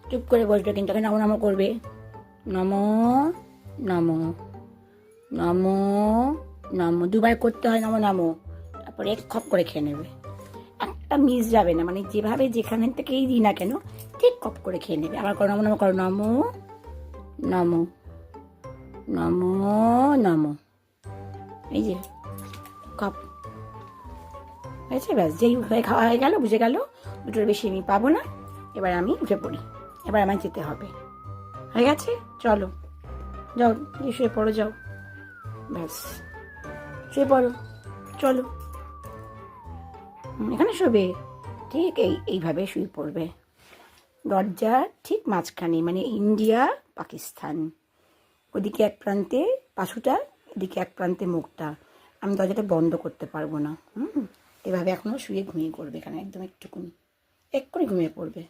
চুপ করে বসবে, কিন্তু ওকে নমো নমো করবে। নমো নমো নমো নমো, দুবার করতে হয় নমো নমো। তারপরে খপ করে খেয়ে নেবে, একটা মিস যাবে না, মানে যেভাবে যেখান থেকেই দিই না কেন ঠিক খপ করে খেয়ে নেবে। আবার করো নমো নমো, করো নমো নমো নমো নমো, এই যে খপ হয়েছে। ব্যাস, যেই হয়ে খাওয়া হয়ে গেল, বুঝে গেল দুটোর বেশি আমি পাবো না, এবার আমি উঠে পড়ি, এবার আমায় যেতে হবে। হয়ে গেছে, চলো যাও, গিয়ে শুয়ে পড়ো, যাও, ব্যাস শুয়ে পড়ো, চলো। এখানে শোবে, ঠিক এইভাবে শুয়ে পড়বে, দরজার ঠিক মাঝখানে, মানে ইন্ডিয়া পাকিস্তান, ওদিকে এক প্রান্তে পাশুটা, এদিকে এক প্রান্তে মুখটা। আমি দরজাটা বন্ধ করতে পারবো না। এভাবে এখনও শুয়ে ঘুমিয়ে পড়বে এখানে, একদম একটুকুনি, এক্ষুনি ঘুমিয়ে পড়বে।